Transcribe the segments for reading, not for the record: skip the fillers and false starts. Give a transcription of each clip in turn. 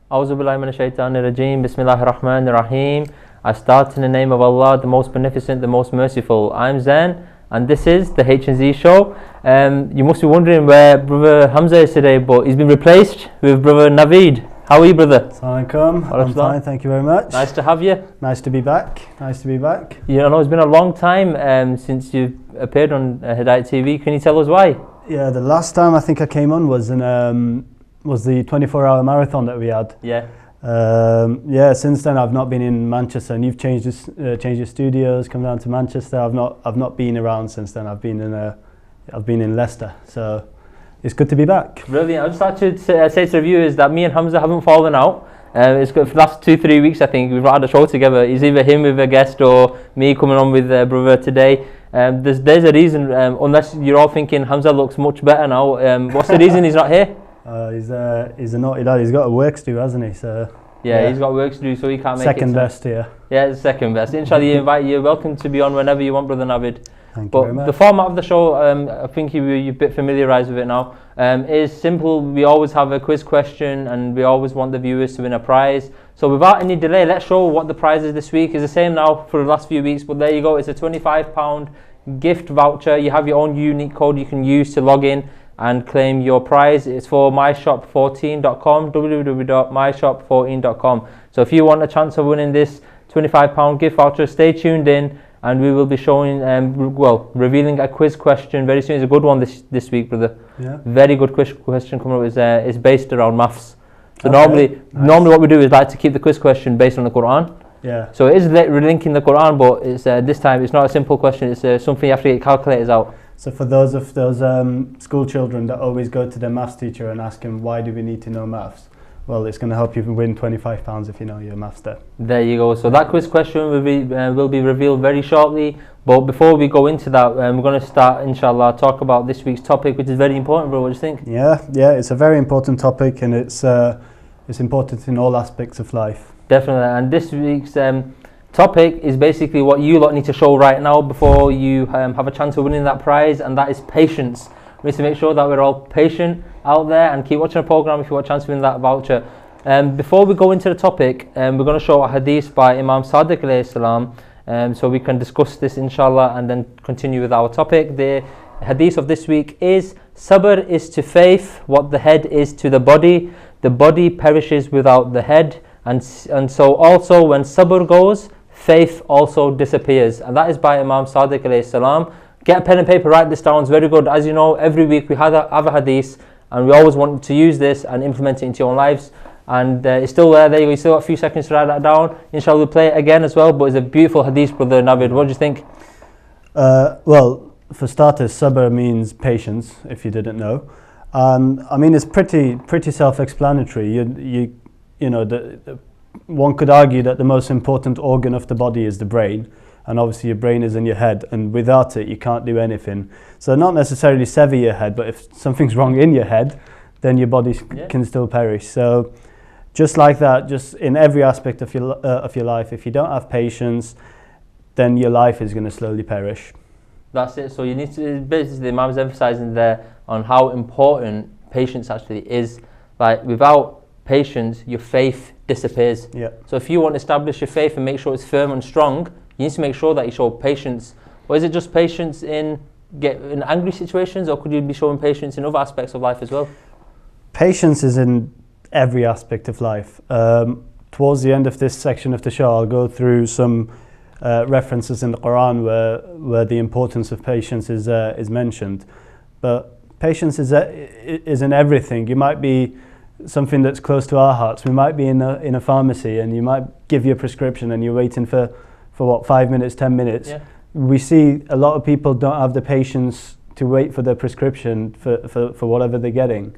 A'udhu billahi minash shaitanir rajeem. Bismillahir rahmanir rahim. I start in the name of Allah, the most beneficent, the most merciful. I'm Zain, and this is the H&Z Show. You must be wondering where brother Hamza is today, but he's been replaced with brother Naveed. How are you, brother? Assalamu alaikum. I'm fine, thank you very much. Nice to have you. Nice to be back. You know, it's been a long time since you've appeared on Hidayat TV. Can you tell us why? Yeah, the last time I think I came on was the 24-hour marathon that we had. Yeah. Since then I've not been in Manchester, and you've changed your studios, come down to Manchester. I've not been around since then. I've been in Leicester, so it's good to be back. Brilliant. I just like to say to the viewers that me and Hamza haven't fallen out. It's good for the last 2-3 weeks. I think we've not had a show together. It's either him with a guest or me coming on with brother today. There's a reason, unless you're all thinking Hamza looks much better now. What's the reason he's not here? He's a naughty lad. He's got work to do, hasn't he? So yeah, he's got work to do, so he can't make second best here. Yeah, it's second best. Inshallah, you're welcome to be on whenever you want, brother Navid. Thank you very much. The format of the show, I think you're a bit familiarised with it now, is simple. We always have a quiz question, and we always want the viewers to win a prize. So without any delay, let's show what the prize is this week. It's the same now for the last few weeks, but there you go. It's a £25 gift voucher. You have your own unique code you can use to log in and claim your prize. It's for myshop14.com, www.myshop14.com. So if you want a chance of winning this £25 gift voucher, stay tuned in, and we will be showing, revealing a quiz question very soon. It's a good one this week, brother. Yeah. Very good question coming up. Is based around maths. So okay. normally what we do is like to keep the quiz question based on the Quran. Yeah. So it is linking the Quran, but it's this time it's not a simple question. It's something you have to get calculators out. So for those school children that always go to their maths teacher and ask him, why do we need to know maths? Well, it's going to help you win £25 if you know your maths there. There you go. So that quiz question will be revealed very shortly. But before we go into that, we're going to start, inshallah, talk about this week's topic, which is very important, bro. What do you think? Yeah, it's a very important topic, and it's important in all aspects of life. Definitely. And this week's topic is basically what you lot need to show right now before you have a chance of winning that prize, and that is patience. We need to make sure that we're all patient out there, and keep watching the program if you want a chance to win that voucher. Before we go into the topic, we're going to show a hadith by Imam Sadiq alayhi salam, so we can discuss this inshallah and then continue with our topic. The hadith of this week is: Sabr is to faith what the head is to the body perishes without the head, and so also when sabr goes, faith also disappears. And that is by Imam Sadiq alayhi salam. Get a pen and paper, write this down. It's very good. As you know, every week we have a hadith, and we always want to use this and implement it into your own lives. And it's still there. There you go. You still got a few seconds to write that down. Inshallah, we'll play it again as well. But it's a beautiful hadith, brother Navid. What do you think? Well, for starters, sabr means patience, if you didn't know. I mean, it's pretty self-explanatory. You know, one could argue that the most important organ of the body is the brain, and obviously your brain is in your head, and without it you can't do anything. So not necessarily sever your head, but if something's wrong in your head, then your body can still perish. So just like that, just in every aspect of your life, if you don't have patience, then your life is going to slowly perish. That's it. So you need to, basically, the Imam's emphasizing there on how important patience actually is. Like, without patience, your faith disappears. Yeah. So if you want to establish your faith and make sure it's firm and strong, you need to make sure that you show patience. Or is it just patience in angry situations, or could you be showing patience in other aspects of life as well? Patience is in every aspect of life. Towards the end of this section of the show, I'll go through some references in the Quran where the importance of patience is mentioned. But patience is in everything. You might be something that's close to our hearts. We might be in a pharmacy, and you might give you a prescription, and you're waiting for what, 5 minutes, 10 minutes. Yeah. We see a lot of people don't have the patience to wait for their prescription for whatever they're getting,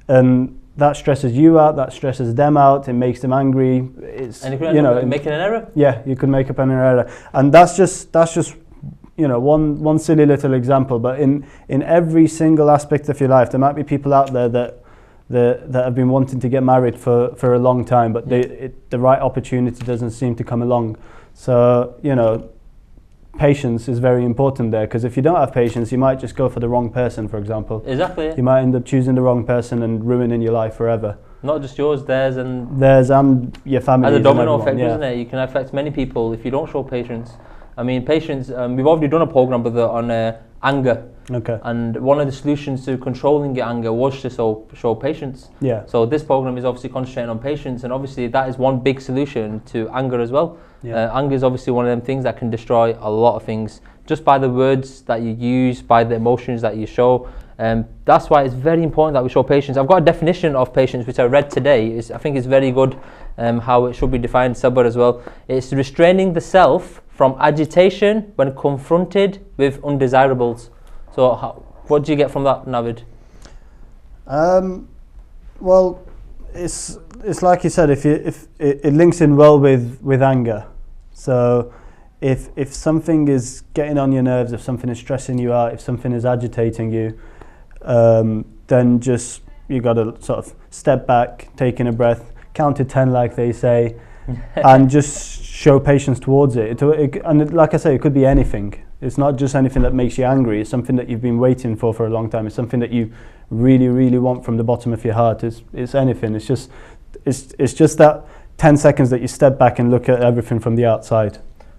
and that stresses you out, that stresses them out, it makes them angry. And you could making an error. Yeah, you could make up an error, and that's just one silly little example. But in every single aspect of your life, there might be people out there that have been wanting to get married for a long time, but the right opportunity doesn't seem to come along. So patience is very important there, because if you don't have patience, you might just go for the wrong person, for example. Exactly. Yeah. You might end up choosing the wrong person and ruining your life forever. Not just yours, theirs and your family. as a domino effect, isn't it? You can affect many people if you don't show patience. I mean, patience. We've already done a program on anger. Okay. And one of the solutions to controlling your anger was to show patience. Yeah. So this program is obviously concentrating on patience, and obviously that is one big solution to anger as well. Yeah. Anger is obviously one of them things that can destroy a lot of things just by the words that you use, by the emotions that you show. That's why it's very important that we show patience. I've got a definition of patience which I read today. I think it's very good how it should be defined, Sabr as well. It's restraining the self from agitation when confronted with undesirables. So what do you get from that, Navid? Well, it's like you said, if it links in well with anger. So if something is getting on your nerves, if something is stressing you out, if something is agitating you, then just you got to sort of step back, take in a breath, count to 10 like they say, and just show patience towards it. And like I say, it could be anything. It's not just anything that makes you angry. It's something that you've been waiting for a long time. It's something that you really, really want from the bottom of your heart. It's anything. It's just that 10 seconds that you step back and look at everything from the outside.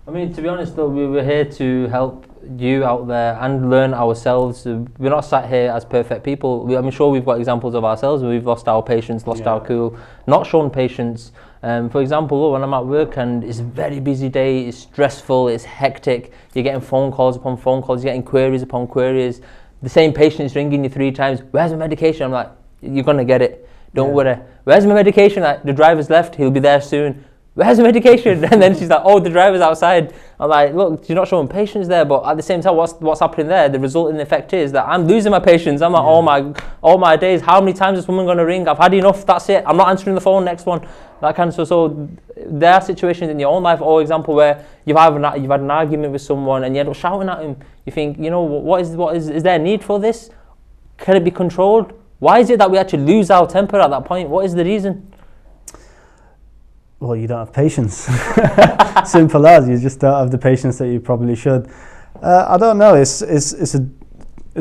I mean, to be honest though, we were here to help you out there and learn ourselves. We're not sat here as perfect people. I'm sure we've got examples of ourselves where we've lost our patience, lost our cool, not shown patience. For example, when I'm at work and it's a very busy day, it's stressful, it's hectic, you're getting phone calls upon phone calls, you're getting queries upon queries, the same patient's ringing you 3 times, where's my medication? I'm like, you're going to get it, don't worry. Where's my medication? Like, the driver's left, he'll be there soon. Where's the medication? And then she's like, oh, the driver's outside. I'm like, look, you're not showing patience there, but at the same time, what's happening there? The resulting effect is that I'm losing my patience. I'm like, all my days, how many times is someone going to ring? I've had enough, that's it. I'm not answering the phone, next one. That kind of so there are situations in your own life, or example, where you've had an argument with someone and you end up shouting at him. You think, what is there a need for this? Can it be controlled? Why is it that we actually lose our temper at that point? What is the reason? Well, you don't have patience. Simple as, you just don't have the patience that you probably should. I don't know. It's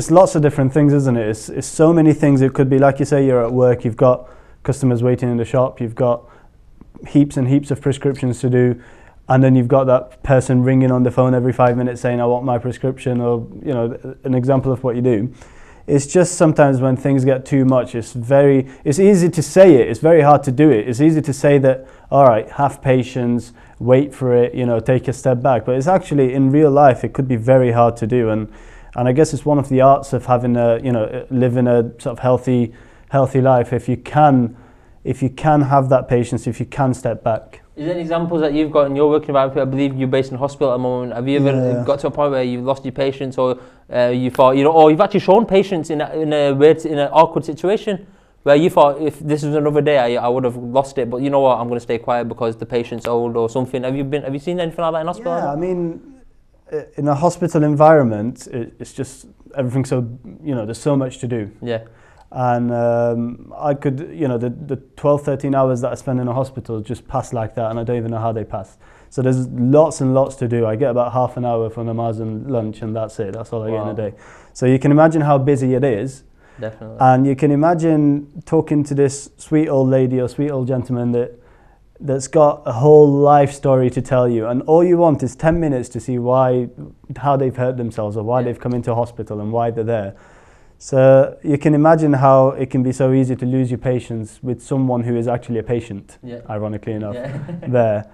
lots of different things, isn't it? It's so many things. It could be like you say, you're at work, you've got customers waiting in the shop, you've got heaps and heaps of prescriptions to do, and then you've got that person ringing on the phone every 5 minutes saying, I want my prescription, or an example of what you do. It's just sometimes when things get too much, it's easy to say it, it's very hard to do it. It's easy to say that, all right, have patience, wait for it, take a step back. But it's actually, in real life, it could be very hard to do. And I guess it's one of the arts of having living a sort of healthy life. If you can have that patience, if you can step back. Is there any examples that you've got in your working environment? I believe you're based in hospital at the moment. Have you ever got to a point where you've lost your patience, or you thought, or you've actually shown patience in an awkward situation where you thought, if this was another day, I would have lost it, but you know what, I'm going to stay quiet because the patient's old or something. Have you seen anything like that in hospital? Yeah, I mean, in a hospital environment, it's just everything. So there's so much to do. Yeah. And I could, the 12, 13 hours that I spend in a hospital just pass like that, and I don't even know how they pass. So there's lots and lots to do. I get about half an hour for namaz and lunch, and that's it. That's all I get in a day. So you can imagine how busy it is. Definitely. And you can imagine talking to this sweet old lady or sweet old gentleman that's got a whole life story to tell you, and all you want is 10 minutes to see how they've hurt themselves, or why they've come into hospital and why they're there. So you can imagine how it can be so easy to lose your patience with someone who is actually a patient, ironically enough, there.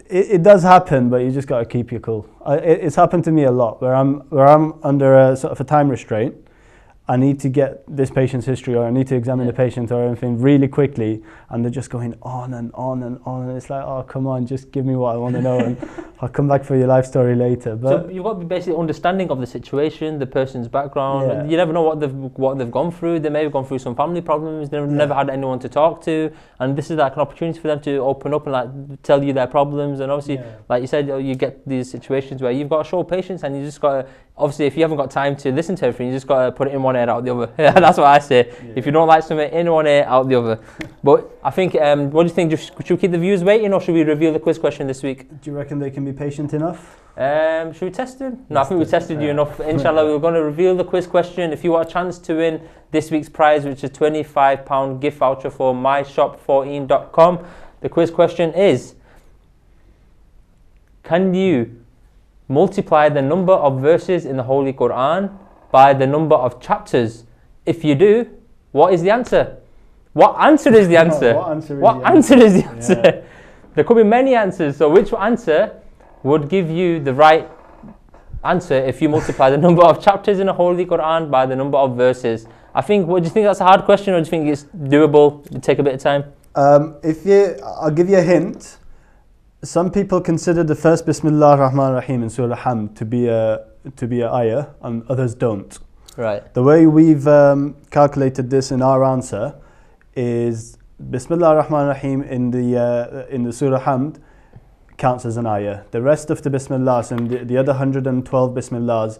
It does happen, but you just got to keep your cool. It's happened to me a lot, where I'm under a sort of a time restraint. I need to get this patient's history, or I need to examine the patient or anything really quickly, and they're just going on and on and on, and it's like, oh, come on, just give me what I want to know, and I'll come back for your life story later. But so you've got to be basically understanding of the situation, the person's background. You never know what they've gone through. They may have gone through some family problems. They've never had anyone to talk to, and this is like an opportunity for them to open up and like tell you their problems. And obviously, like you said, you get these situations where you've got to show patience, and you just got to, obviously, if you haven't got time to listen to everything, you just got to put it in one ear, out the other. That's what I say. Yeah. If you don't like something, in one ear, out the other. But I think, what do you think? Should we keep the viewers waiting, or should we reveal the quiz question this week? Do you reckon they can be patient enough? Should we test it? No, I think we tested you enough. Inshallah, we're going to reveal the quiz question. If you want a chance to win this week's prize, which is £25 gift voucher for myshop14.com, the quiz question is: can you multiply the number of verses in the Holy Quran by the number of chapters? If you do, what is the answer? What answer is the answer? What answer is the answer? Yeah. There could be many answers, so which answer would give you the right answer if you multiply the number of chapters in the Holy Quran by the number of verses? I think, do you think that's a hard question, or do you think it's doable? It'll take a bit of time? I'll give you a hint. Some people consider the first Bismillah ar-Rahman ar-Rahim in Surah Hamd to be a ayah, and others don't. Right. The way we've calculated this in our answer is Bismillah ar-Rahman ar-Rahim in the Surah Hamd counts as an ayah. The rest of the Bismillahs and the other 112 Bismillahs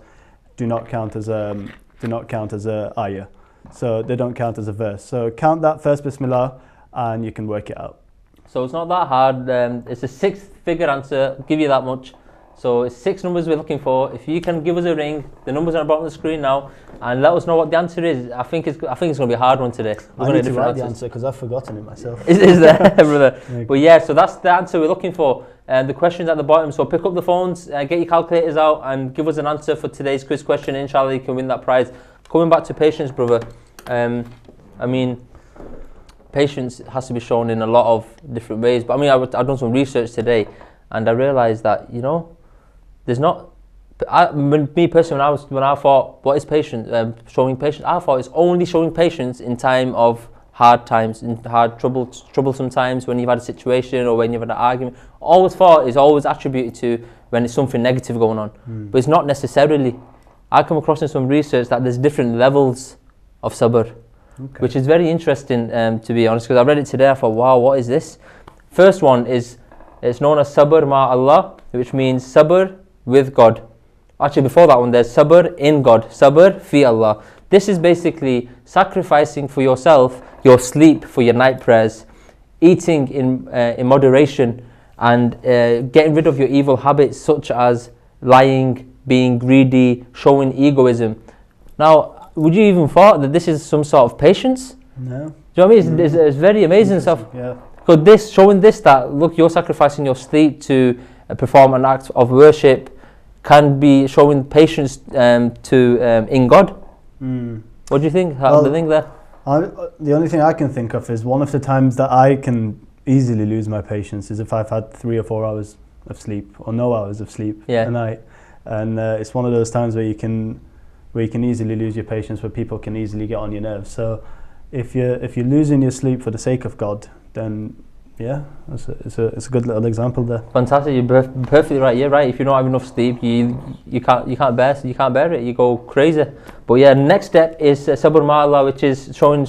do not count as a ayah. So they don't count as a verse. So count that first Bismillah and you can work it out. So it's not that hard. It's a 6-figure answer. I'll give you that much. So it's 6 numbers we're looking for. If you can give us a ring, the numbers are on the bottom of the screen now, and let us know what the answer is. I think it's going to be a hard one today. I need to write the answer because I've forgotten it myself. Is there, brother? Yeah. But yeah, so that's the answer we're looking for. The question's at the bottom. So pick up the phones, get your calculators out, and give us an answer for today's quiz question. Inshallah, you can win that prize. Coming back to patience, brother. I mean, patience has to be shown in a lot of different ways. But I mean, I've done some research today, and I realised that, there's not. Me personally, when I thought, what is patience? Showing patience. I thought it's only showing patience in time of hard times, in troublesome times, when you've had a situation or when you've had an argument. Always thought is always attributed to when it's something negative going on, but it's not necessarily. I come across in some research that there's different levels of sabr. Okay. Which is very interesting, to be honest, because I read it today. I thought, wow, what is this? First one is, it's known as sabr ma Allah, which means sabr with God. Actually, before that one, there's sabr in God, sabr fi Allah. This is basically sacrificing for yourself your sleep for your night prayers, eating in moderation, and getting rid of your evil habits such as lying, being greedy, showing egoism. Now, would you even thought that this is some sort of patience? No. Do you know what I mean? It's very amazing stuff. Yeah. Because showing this, that look, you're sacrificing your sleep to perform an act of worship, can be showing patience in God. What do you think? Well, the thing there? The only thing I can think of is one of the times that I can easily lose my patience is if I've had 3 or 4 hours of sleep or no hours of sleep a night, and it's one of those times where you can easily lose your patience, where people can easily get on your nerves. So if you're losing your sleep for the sake of God, then yeah, it's a good little example there. Fantastic, you're perfectly right. You're right. If you don't have enough sleep, you can't bear it. You go crazy. But yeah, next step is sabr ma Allah, which is showing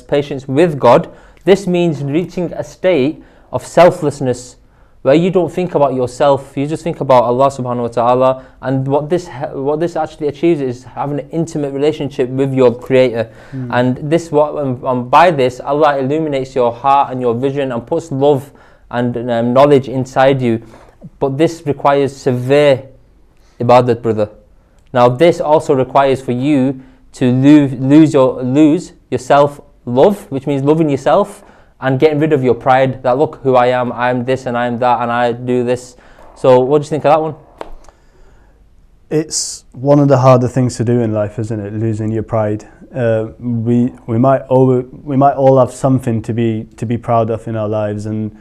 patience with God. This means reaching a state of selflessness, where you don't think about yourself, you just think about Allah subhanahu wa ta'ala. And what this actually achieves is having an intimate relationship with your Creator. And this, by this, Allah illuminates your heart and your vision and puts love and knowledge inside you. But this requires severe ibadat, brother. Now this also requires for you to lose your self-love, which means loving yourself, and getting rid of your pride, that look who I am, I'm this and I'm that and I do this. So what do you think of that one? It's one of the harder things to do in life, isn't it? Losing your pride. We might all have something to be proud of in our lives, and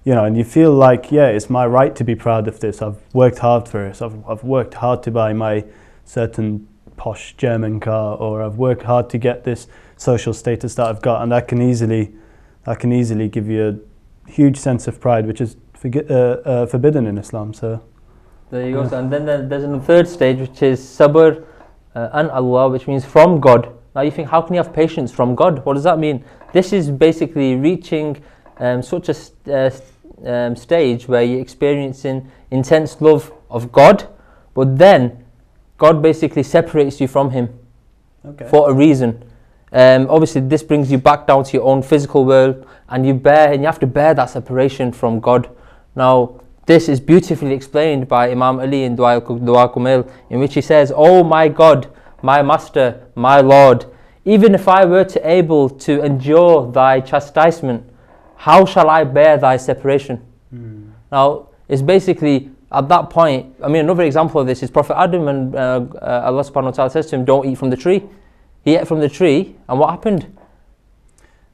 and you feel like, yeah, it's my right to be proud of this. I've worked hard for it. I've worked hard to buy my certain posh German car, or I've worked hard to get this social status that I've got, and that can easily give you a huge sense of pride, which is forbidden in Islam. So there you go. And then there's a third stage, which is sabr an Allah, which means from God. Now you think, how can you have patience from God? What does that mean? This is basically reaching such a stage where you're experiencing intense love of God, but then God basically separates you from him for a reason. Obviously this brings you back down to your own physical world, and you have to bear that separation from God. Now this is beautifully explained by Imam Ali in Dua Kumail, in which he says, "Oh my God, my Master, my Lord, even if I were to able to endure thy chastisement, how shall I bear thy separation?" Now it's basically at that point, I mean, another example of this is Prophet Adam, and Allah subhanahu wa ta'ala says to him, "Don't eat from the tree." He ate from the tree, and what happened?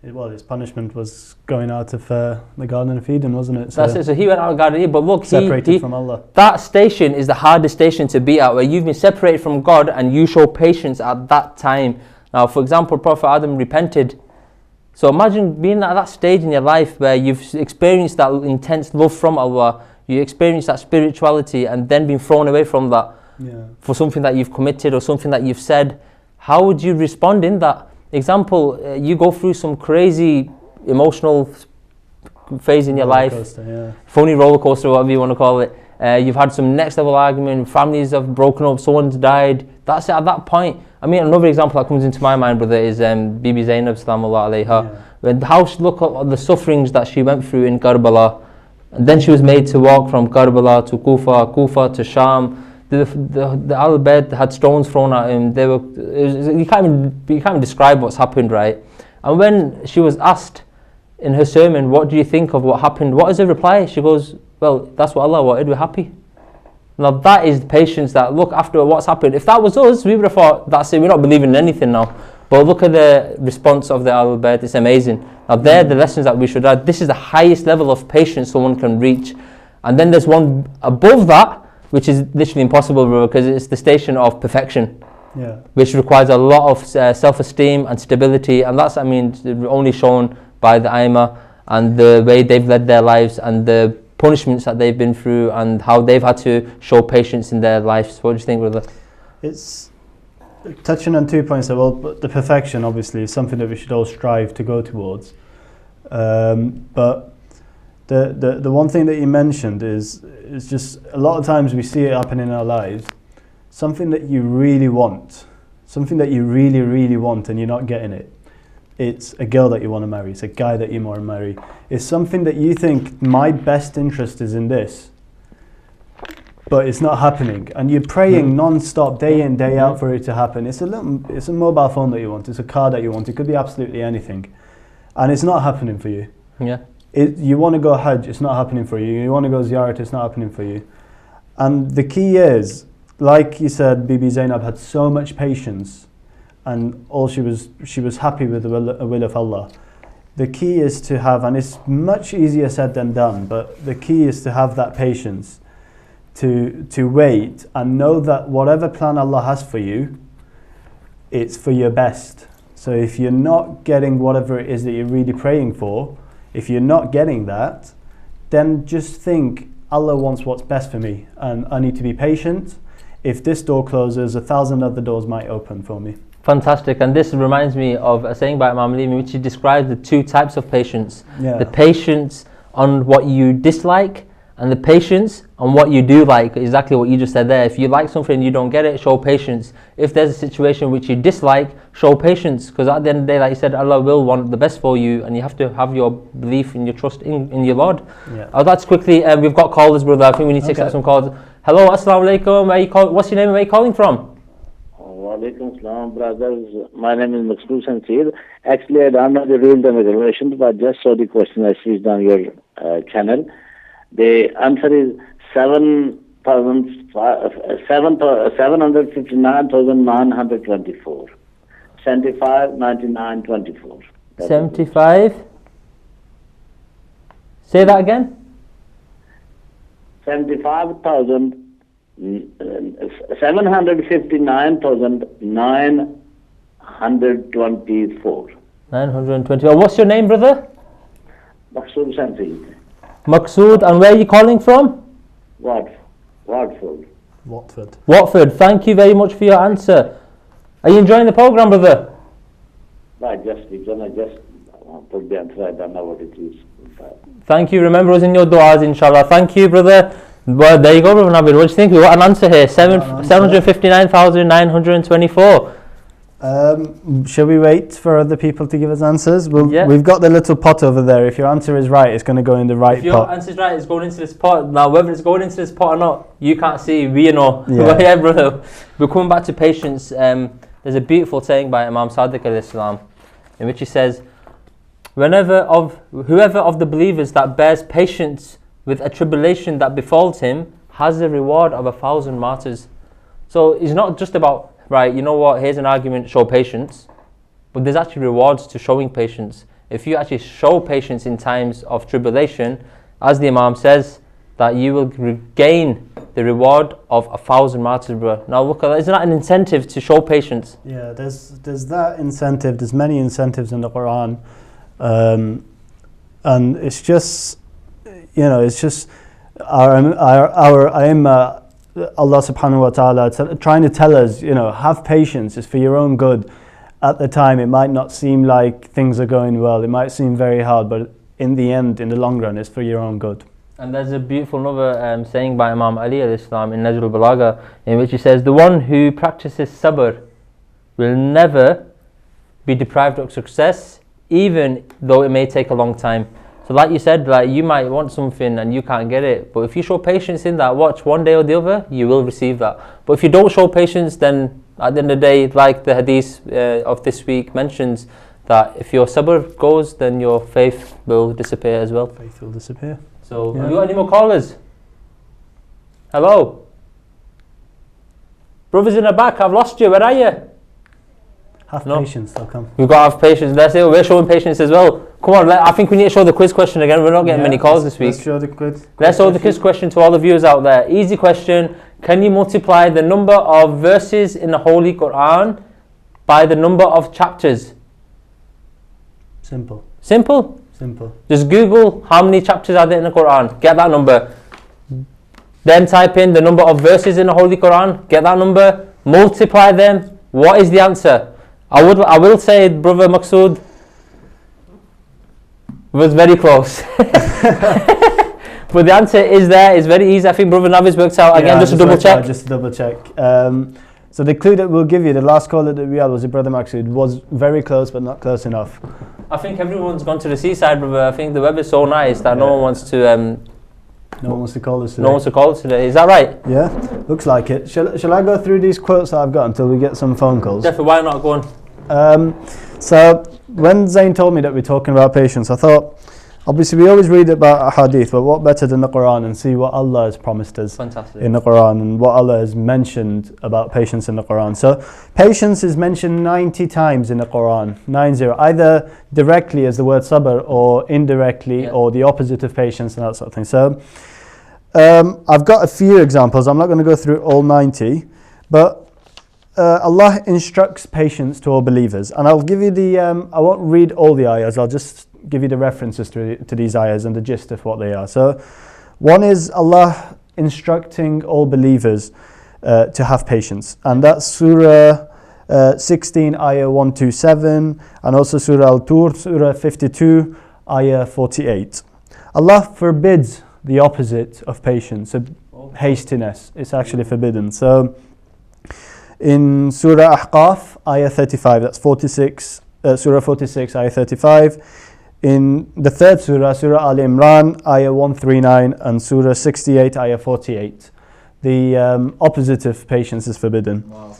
Well, his punishment was going out of the Garden of Eden, wasn't it? That's it. So he went out of the Garden of Eden, but look, separated from Allah. That station is the hardest station to be at, where you've been separated from God and you show patience at that time. Now, for example, Prophet Adam repented. So imagine being at that stage in your life where you've experienced that intense love from Allah, you experienced that spirituality, and then being thrown away from that for something that you've committed or something that you've said. How would you respond in that? Example, you go through some crazy emotional phase in your life, funny roller coaster, whatever you want to call it. You've had some next level argument, families have broken up, someone's died. That's it at that point. I mean, another example that comes into my mind, brother, is Bibi Zainab Salaamullah alayha. Look at the sufferings that she went through in Karbala. And then she was made to walk from Karbala to Kufa, Kufa to Sham. The Al-Bed had stones thrown at him. You can't even describe what's happened, right? And when she was asked in her sermon, "What do you think of what happened?" What is her reply? She goes, "Well, that's what Allah wanted, we're happy." Now that is patience. That look, after what's happened, if that was us, we would have thought, that's it, we're not believing in anything now. But look at the response of the Al-Bed, it's amazing. Now they're the lessons that we should add. This is the highest level of patience someone can reach. And then there's one above that, which is literally impossible, bro, because it's the station of perfection, which requires a lot of self-esteem and stability, and that's, I mean, only shown by the Aima and the way they've led their lives and the punishments that they've been through and how they've had to show patience in their lives. What do you think, brother? It's touching on 2 points. Well, the perfection obviously is something that we should all strive to go towards, but the one thing that you mentioned is just a lot of times we see it happen in our lives. Something that you really want, something that you really, really want, and you're not getting it. It's a girl that you want to marry. It's a guy that you want to marry. It's something that you think, my best interest is in this, but it's not happening. And you're praying non-stop, day in, day out for it to happen. It's a mobile phone that you want. It's a car that you want. It could be absolutely anything, and it's not happening for you. You want to go Hajj, it's not happening for you. You want to go Ziyarat, it's not happening for you. And the key is, like you said, Bibi Zainab had so much patience, and all she was happy with the will of Allah. The key is to have, and it's much easier said than done, but the key is to have that patience, to wait and know that whatever plan Allah has for you, it's for your best. So if you're not getting whatever it is that you're really praying for, if you're not getting that, then just think, Allah wants what's best for me, and I need to be patient. If this door closes, 1,000 other doors might open for me. Fantastic. And this reminds me of a saying by Imam Ali, in which he describes the two types of patience. The patience on what you dislike, and the patience on what you do like. Exactly what you just said there. If you like something and you don't get it, show patience. If there's a situation which you dislike, show patience, because at the end of the day, like you said, Allah will want the best for you, and you have to have your belief and your trust in your Lord. I'd like to quickly, we've got callers, brother. I think we need to accept some calls. Hello, assalamu alaikum. What's your name and where are you calling from? Walaikum salam, brothers. My name is Maksud Sancid. Actually, I don't know the rules and regulations, but I just saw the question I switched on your channel. The answer is 759,924. 75, 99, 24. 75. Say that again. 759,924. 924. What's your name, brother? Maksud Sancid. Maksud, and where are you calling from? Watford. Watford. Thank you very much for your answer. Are you enjoying the program, brother? I just put the answer. I don't know what it is. Thank you. Remember us in your du'as, inshallah. Thank you, brother. Well, there you go, Brother Nabil. What do you think? We got an answer here. Got an answer. 759,924. Shall we wait for other people to give us answers? Yeah. We've got the little pot over there. If your answer is right, it's going to go in the right If your pot. answer is right, it's going into this pot. Now, whether it's going into this pot or not, you can't see. We know. Yeah. But yeah, brother. We're coming back to patience. There's a beautiful saying by Imam Sadiq al-Islam, in which he says, whoever of the believers that bears patience with a tribulation that befalls him has the reward of 1,000 martyrs. So it's not just about, right, you know what, here's an argument, show patience. But there's actually rewards to showing patience. If you actually show patience in times of tribulation, as the Imam says, that you will regain the reward of 1,000 martyrs, bro. Now look at that, isn't that an incentive to show patience? Yeah, there's that incentive. There's many incentives in the Quran. And it's just, it's just our Aimma, Allah subhanahu wa ta'ala trying to tell us, have patience, it's for your own good. At the time, it might not seem like things are going well. It might seem very hard, but in the end, in the long run, it's for your own good. And there's a beautiful another saying by Imam Ali al-Islam in Najr al-Balagha, in which he says, the one who practices sabr will never be deprived of success, even though it may take a long time. So like you said, like you might want something and you can't get it, but if you show patience in that, watch, one day or the other, you will receive that. But if you don't show patience, then at the end of the day, like the hadith of this week mentions, that if your sabr goes, then your faith will disappear as well. Faith will disappear. So, Yeah. have you got any more callers? Hello? Brothers in the back, I've lost you, where are you? Have No. patience, they'll come. We've got to have patience. That's it, we're showing patience as well. Come on, I think we need to show the quiz question again. We're not getting many calls this week. Let's show the quiz. Let's show the quiz question to all the viewers out there. Easy question. Can you multiply the number of verses in the Holy Quran by the number of chapters? Simple. Simple. Simple. Just Google how many chapters are there in the Quran. Get that number. Then type in the number of verses in the Holy Quran. Get that number. Multiply them. What is the answer? I will say, Brother Maqsood was very close. But the answer is there. It's very easy. I think Brother Navis worked out again. Just to double check. Just to double check. So the clue that we'll give you, the last caller that we had was Brother Maqsood, was very close but not close enough. I think everyone's gone to the seaside, brother. I think the weather's so nice that no one wants to. No one wants to call us today. No one wants to call us today. Is that right? Yeah, looks like it. Shall I go through these quotes that I've got until we get some phone calls? Definitely. Why not? Go on. So when Zain told me that we're talking about patience, I thought, obviously we always read about a hadith, but what better than the Quran and see what Allah has promised us Fantastic. in the Quran and what Allah has mentioned about patience in the Quran. So patience is mentioned 90 times in the Quran, 90, either directly as the word sabr or indirectly or the opposite of patience and that sort of thing. So I've got a few examples. I'm not going to go through all 90, but Allah instructs patience to all believers, and I'll give you the, I won't read all the ayahs, I'll just give you the references to these ayahs and the gist of what they are. So one is Allah instructing all believers to have patience, and that's Surah 16 ayah 127, and also Surah Al-Tur, Surah 52 ayah 48. Allah forbids the opposite of patience, so hastiness. It's actually forbidden. So in Surah Ahqaf, ayah 35, that's 46, Surah 46, ayah 35. In the third Surah, Surah Al Imran, ayah 139, and Surah 68, ayah 48. The opposite of patience is forbidden. Wow.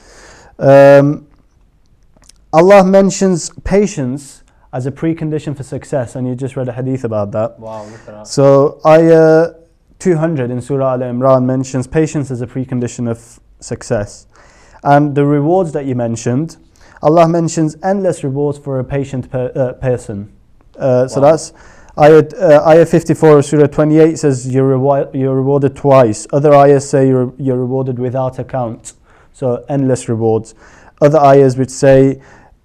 Allah mentions patience as a precondition for success, and you just read a hadith about that. Wow, look at that. So ayah 200 in Surah Al Imran mentions patience as a precondition of success. And the rewards that you mentioned, Allah mentions endless rewards for a patient person. So that's ayah 54 of Surah 28 says you're rewarded twice. Other ayahs say you're rewarded without account. So endless rewards. Other ayahs which say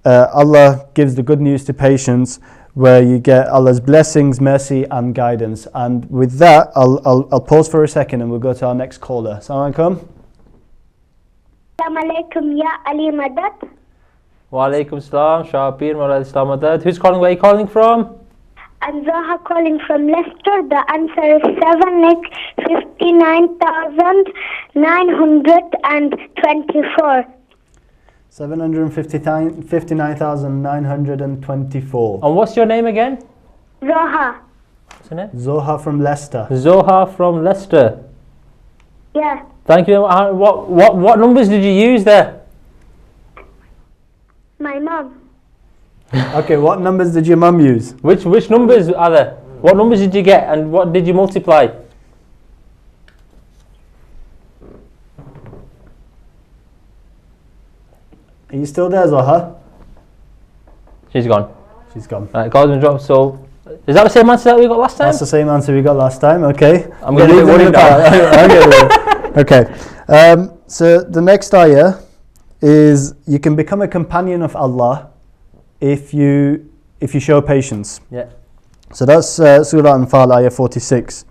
Allah gives the good news to patients, where you get Allah's blessings, mercy and guidance. And with that, I'll pause for a second and we'll go to our next caller. Assalamu alaikum. Assalamu alaikum, ya Ali Madad. Wa alaikum salam, Shapir, Mawla Islam Madad. Who's calling? Where are you calling from? I'm Zoha calling from Leicester. The answer is 7,59,924. 759,924. And what's your name again? Zoha. What's your name? Zoha from Leicester. Zoha from Leicester. Yeah. Thank you. What numbers did you use there? My mom. Okay, what numbers did your mum use? Which numbers are there? What numbers did you get and what did you multiply? Are you still there, Zoha? She's gone. She's gone. Alright, cards been dropped. So, is that the same answer that we got last time? That's the same answer we got last time. Okay. I'm getting a bit worried now. Okay. So the next ayah is you can become a companion of Allah if you show patience. Yeah. So that's Surah Anfal ayah 46,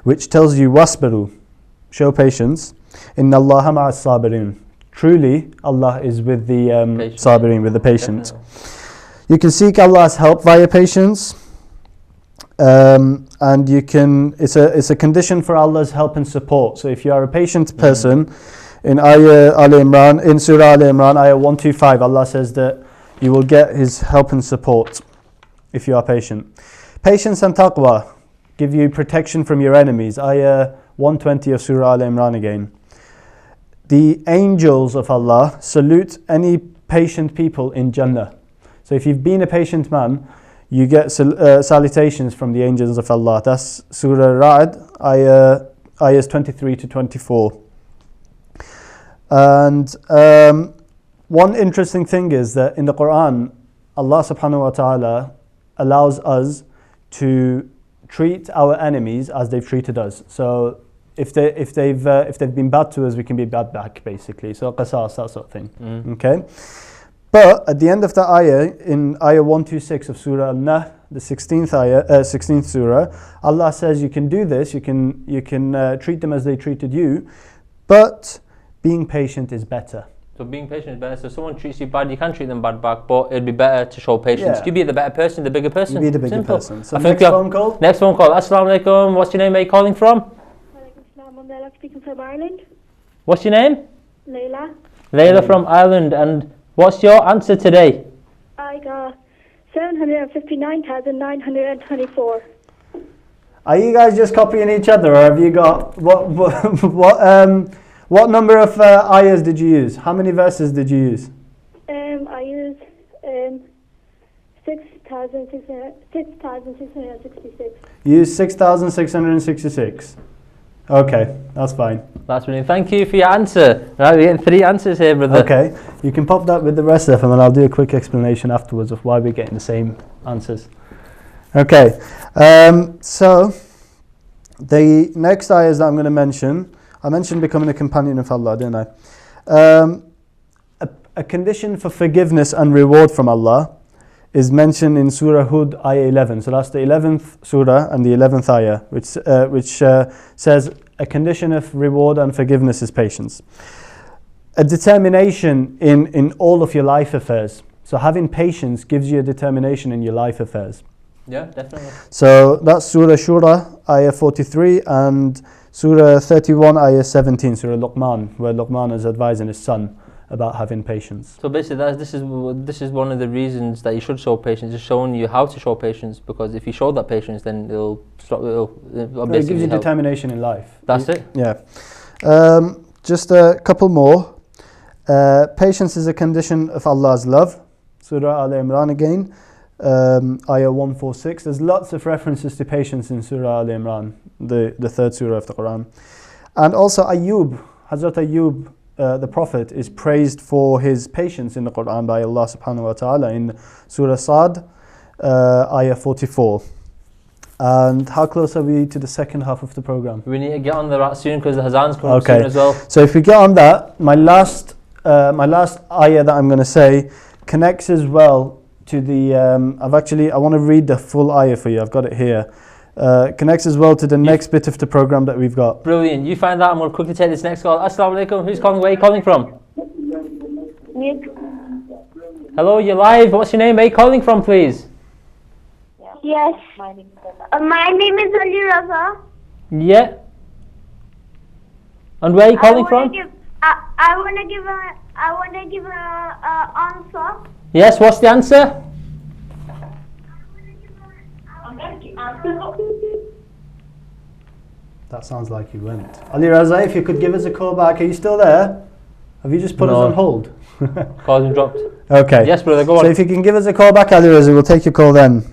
which tells you wasbiru, show patience. Inna Allaha ma'as sabirin. Truly, Allah is with the sabirin, with the patient. You can seek Allah's help via patience, and you can. It's a condition for Allah's help and support. So if you are a patient person, in ayah in Surah Al Imran, ayah 125, Allah says that you will get His help and support if you are patient. Patience and taqwa give you protection from your enemies. Ayah 120 of Surah Al Imran again. The angels of Allah salute any patient people in Jannah. So if you've been a patient man, you get salutations from the angels of Allah. That's Surah Ra'd, ayahs 23 to 24. And one interesting thing is that in the Quran, Allah subhanahu wa ta'ala allows us to treat our enemies as they've treated us. So if they've been bad to us, we can be bad back, basically. So qasas, that sort of thing. Okay. But at the end of the ayah, in ayah 126 of Surah Al-Nahl, the 16th surah, Allah says you can do this. You can treat them as they treated you, but being patient is better. So being patient is better. So if someone treats you bad, you can treat them bad back, but it'd be better to show patience. Yeah. You be the better person, the bigger person. You be the bigger Simple. person. So I think next phone call. Next phone call. Assalamu alaikum. What's your name? Where are you calling from? I'm speaking from Ireland. What's your name? Layla. Layla from Ireland. And what's your answer today? I got 759,924. Are you guys just copying each other, or have you got what number of ayahs did you use? How many verses did you use? I used 6,666. You used 6,666. Okay, that's fine. That's brilliant. Thank you for your answer. Right, we're getting 3 answers here, brother. Okay, you can pop that with the rest of them, and I'll do a quick explanation afterwards of why we're getting the same answers. Okay, so the next ayahs that I'm going to mention, I mentioned becoming a companion of Allah, didn't I? A condition for forgiveness and reward from Allah is mentioned in Surah Hud, ayah 11. So that's the 11th surah and the 11th ayah, which says a condition of reward and forgiveness is patience. A determination in all of your life affairs. So having patience gives you a determination in your life affairs. Yeah, definitely. So that's Surah Shura, ayah 43, and Surah 31, ayah 17, Surah Luqman, where Luqman is advising his son about having patience. So basically, this is one of the reasons that you should show patience, is showing you how to show patience, because if you show that patience, then it'll It gives you determination in life. That's it. Yeah. Just a couple more. Patience is a condition of Allah's love. Surah Al Imran again, ayah 146. There's lots of references to patience in Surah Al Imran, the 3rd surah of the Quran. And also Ayyub, Hazrat Ayyub, the Prophet, is praised for his patience in the Quran by Allah subhanahu wa ta'ala in Surah Sad, ayah 44. And how close are we to the second half of the program? We need to get on that soon, because the Hazan's coming soon as well. So if we get on that, my last ayah that I'm going to say connects as well to the, I want to read the full ayah for you, I've got it here. Connects as well to the next bit of the program that we've got. Brilliant. You find that, I'm going to quickly take this next call. Assalamu alaikum. Who's calling? Where are you calling from? Nick. Hello, you're live. What's your name? Where are you calling from, please? Yeah. Yes. My name is Ali Raza. Yeah. And where are you calling from? I want to give a answer. Yes, what's the answer? That sounds like you went. Ali Raza, if you could give us a call back. Are you still there? Have you just put us No. on hold? Call's been dropped. Okay. Yes, brother, go So on. if you can give us a call back, Ali Raza, we'll take your call then.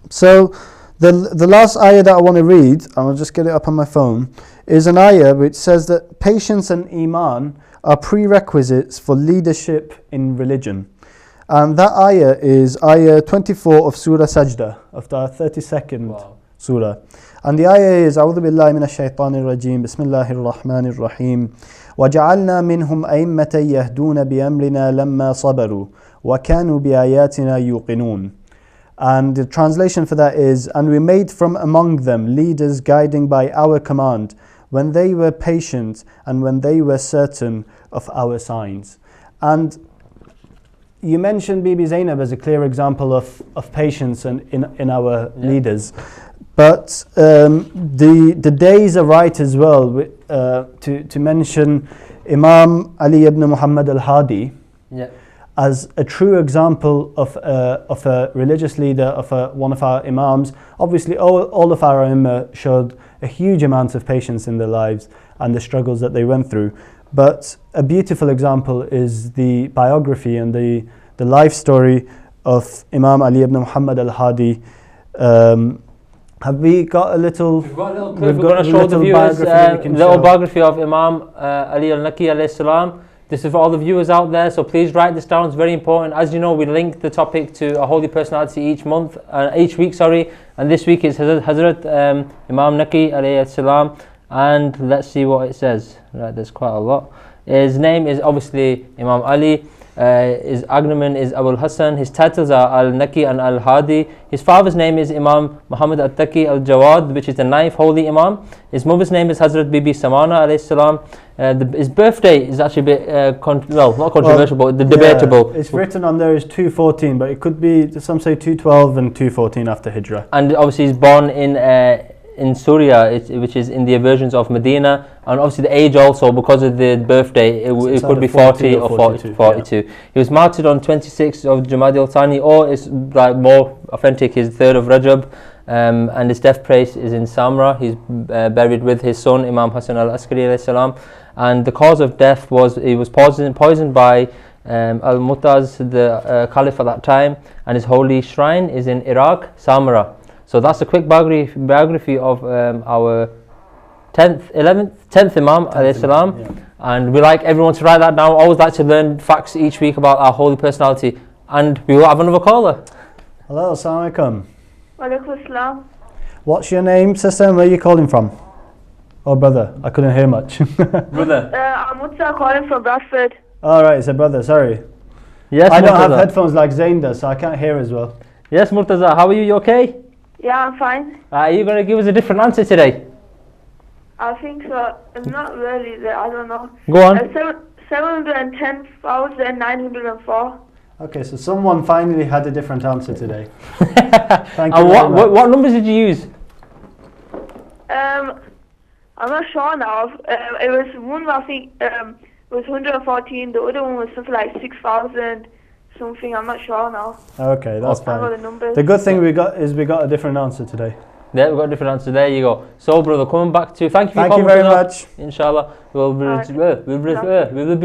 So the last ayah that I want to read, and I'll just get it up on my phone, is an ayah which says that patience and iman are prerequisites for leadership in religion. And that ayah is ayah 24 of Surah Sajda, of the 32nd surah. And the ayah is أعوذ بالله من الشيطان الرجيم بسم الله الرحمن الرحيم وجعلنا منهم أئمة يهدون بأمرنا لما صبروا وكانوا بآياتنا يوقنون. And the translation for that is, and we made from among them leaders guiding by our command when they were patient and when they were certain of our signs. And you mentioned Bibi Zainab as a clear example of patience in our leaders. But the days are right as well to mention Imam Ali ibn Muhammad al-Hadi as a true example of a religious leader, of one of our Imams. Obviously all of our Imam showed a huge amount of patience in their lives and the struggles that they went through. But a beautiful example is the biography and the life story of Imam Ali ibn Muhammad al-Hadi. Have we got a little? We've got a little clip. We're going to show the viewers little biography of Imam Ali al-Naqi alayhi salam. This is for all the viewers out there, so please write this down. It's very important. As you know, we link the topic to a holy personality each week. And this week is Hazrat Imam Naqi alayhi salam. And let's see what it says. Right, there's quite a lot. His name is obviously Imam Ali. His agnomen is Abul Hassan. His titles are Al-Naqi and Al-Hadi. His father's name is Imam Muhammad Al-Taqi Al-Jawad, which is the 9th holy Imam. His mother's name is Hazrat Bibi Samana alayhi salam. His birthday is actually a bit, not controversial, but debatable. Yeah, it's written on there is 214, but it could be, some say 212 and 214 after Hijrah. And obviously he's born in Syria, which is in the versions of Medina, and obviously the age also, because of the birthday, it could be 40 or 42. Yeah. He was martyred on 26th of Jamadi al-Thani, or it's like more authentic, is 3rd of Rajab, and his death place is in Samra. He's buried with his son Imam Hassan al-Askari alayhi salam, and the cause of death was he was poisoned by Al-Mu'taz, the caliph at that time, and his holy shrine is in Iraq, Samra. So that's a quick biography of our 10th Imam alayhi salam. Yeah. And we like everyone to write that down. Always like to learn facts each week about our holy personality. And we will have another caller. Hello, assalamu alaikum. Walaikum assalam. What's your name, sister, and where are you calling from? Oh, brother, I couldn't hear much. Brother. I'm Hamza calling from Bradford. All right, it's a brother, sorry. Yes, I don't Murtaza. have headphones like Zain does, so I can't hear as well. Yes, Murtaza, how are you? You okay? Yeah, I'm fine. Are you going to give us a different answer today? I think so. Not really. I don't know. Go on. 710,904. Okay, so someone finally had a different answer today. Thank you And very much. what numbers did you use? I'm not sure now. It was one, I think, was 114. The other one was something like 6,000 something. I'm not sure now. Okay, that's I fine. got the numbers. The good thing we got a different answer today. Yeah, we've got a different answer. There you go. So, brother, coming back to thank you for Thank your you very comment, much. Inshallah, we will be Right.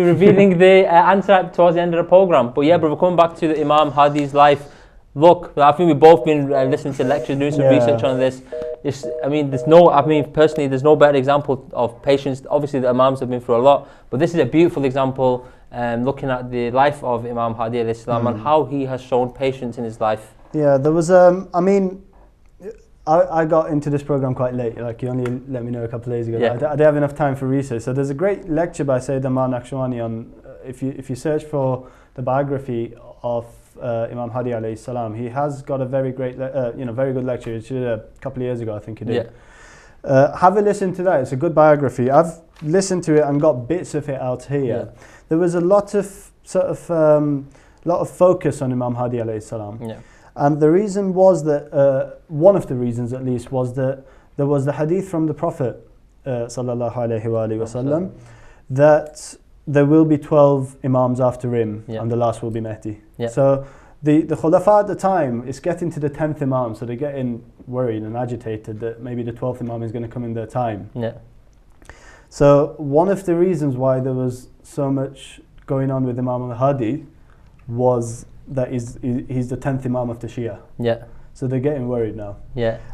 revealing the answer towards the end of the program. But yeah, brother, coming back to the Imam Hadi's life. Look, I think we've both been listening to lectures, doing some research on this. Personally, there's no better example of patience. Obviously, the Imams have been through a lot, but this is a beautiful example. Looking at the life of Imam Hadi alayhi salam and how he has shown patience in his life. Yeah, there was I got into this program quite late, like you only let me know a couple of days ago. Yeah. I didn't have enough time for research. So there's a great lecture by Sayyid Ammar Naqshbandi on, if you search for the biography of Imam Hadi alayhi salam, he has got a very great, very good lecture. He did a couple of years ago, I think he did. Yeah. Have a listen to that. It's a good biography. I've listened to it and got bits of it out here. Yeah. There was a lot of focus on Imam Hadi alayhi salam. Yeah. And the reason was that, one of the reasons at least, was that there was the hadith from the Prophet sallallahu alaihi wasallam that there will be 12 imams after him, and the last will be Mahdi. So the Khulafa at the time is getting to the 10th imam, so they're getting worried and agitated that maybe the 12th imam is going to come in their time. So one of the reasons why there was so much going on with Imam al-Hadi was that he's the 10th imam of the Shia. So they're getting worried now.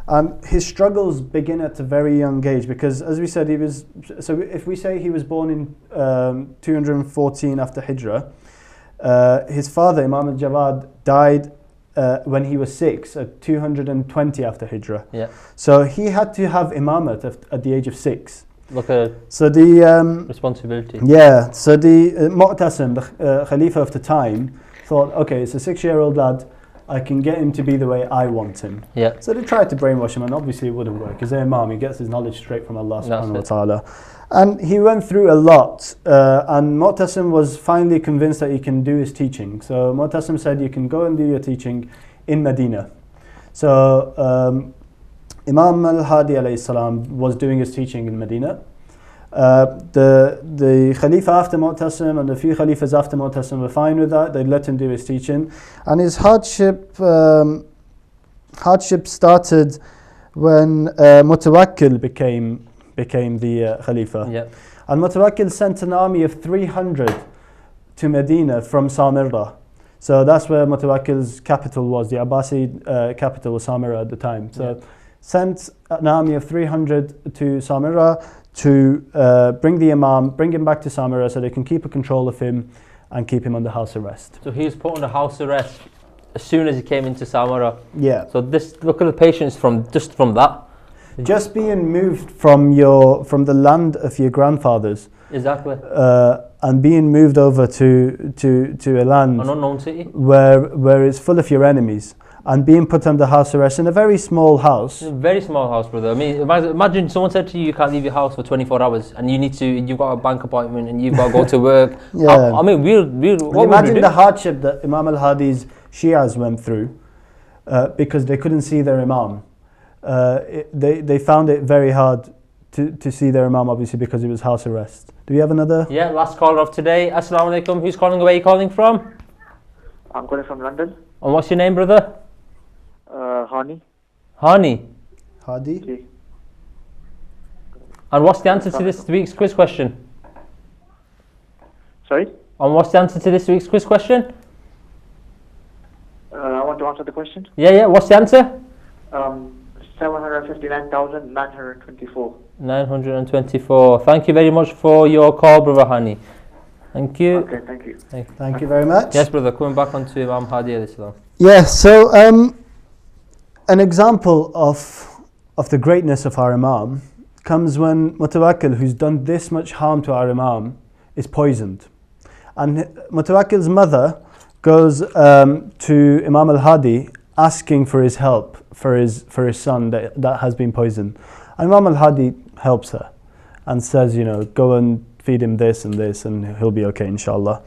And his struggles begin at a very young age, because as we said, so if we say he was born in 214 after Hijrah, his father, Imam al-Jawad, died when he was 6, at 220 after Hijrah. So he had to have imamat at the age of 6. So the responsibility. So the Mu'tasim, the Khalifa of the time, thought, okay, it's a 6-year-old lad, I can get him to be the way I want him. So they tried to brainwash him, and obviously it wouldn't work. He's an imam, he gets his knowledge straight from Allah subhanahu wa ta'ala. And he went through a lot, and Mu'tasim was finally convinced that he can do his teaching. So Mu'tasim said, you can go and do your teaching in Medina. So Imam al-Hadi alayhi salam was doing his teaching in Medina. The Khalifa after Mu'tasim and the few Khalifas after Mu'tasim were fine with that. They let him do his teaching, and his hardship started when Mutawakkil became the Khalifa. And Mutawakkil sent an army of 300 to Medina from Samarra. So that's where Mutawakkil's capital was. The Abbasi capital was Samarra at the time. So sent an army of 300 to Samarra to bring the Imam, bring him back to Samarra so they can keep a control of him and keep him under house arrest. So he was put under house arrest as soon as he came into Samarra. So look at the patience from that. Just being moved from the land of your grandfathers. And being moved over to a land, an unknown city, where it's full of your enemies, and being put under house arrest in a very small house. A very small house, brother. I mean, imagine someone said to you, you can't leave your house for 24 hours, and you've got a bank appointment, and you've got to go to work. I mean, imagine the hardship that Imam al-Hadi's Shias went through because they couldn't see their Imam. They found it very hard to see their Imam, obviously, because it was house arrest. Do we have another? Last caller of today. Assalamu alaikum. Who's calling? Where are you calling from? I'm calling from London. And what's your name, brother? Hani. Hadi? And what's the answer to this week's quiz question? Sorry? And what's the answer to this week's quiz question? I want to answer the question. What's the answer? 759,924. 924. Thank you very much for your call, brother Hani. Thank you. Okay, thank you. Thank you very much. Yes, brother. Coming back onto Imam Hadi alayhi salam. So an example of the greatness of our Imam comes when Mutawakkil, who's done this much harm to our Imam, is poisoned. And Mutawakkil's mother goes to Imam al-Hadi asking for his help for his son that has been poisoned. And Imam al-Hadi helps her and says, go and feed him this and this and he'll be okay, inshallah.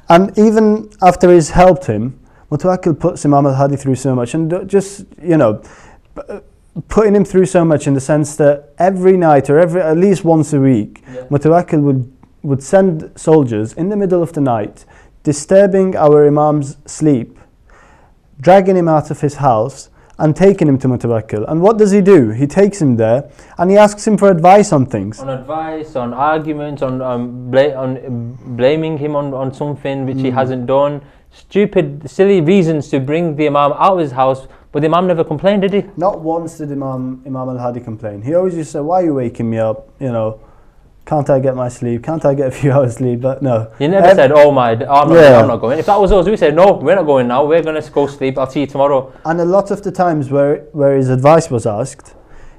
And even after he's helped him, Mutawakkil puts Imam al-Hadi through so much, and just, putting him through so much in the sense that every night or at least once a week, Mutawakkil would send soldiers in the middle of the night, disturbing our Imam's sleep, dragging him out of his house and taking him to Mutawakkil. And what does he do? He takes him there and he asks him for advice on things. On advice, on arguments, on blaming him on something which he hasn't done. Stupid, silly reasons to bring the Imam out of his house, but the Imam never complained, did he? Not once did Imam al-Hadi complain. He always used to say, why are you waking me up? Can't I get my sleep? Can't I get a few hours sleep? But no. He never said, I'm not going. If that was us, we said, no, we're not going now. We're going to go sleep. I'll see you tomorrow. And a lot of the times where his advice was asked,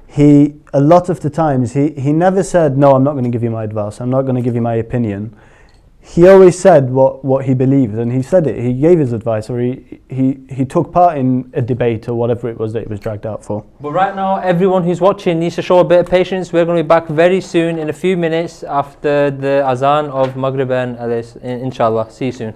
he never said, no, I'm not going to give you my advice. I'm not going to give you my opinion. He always said what he believed, and he said it. He gave his advice, or he took part in a debate or whatever it was that he was dragged out for. But right now, everyone who's watching needs to show a bit of patience. We're going to be back very soon, in a few minutes after the azan of Maghrib and inshallah. See you soon.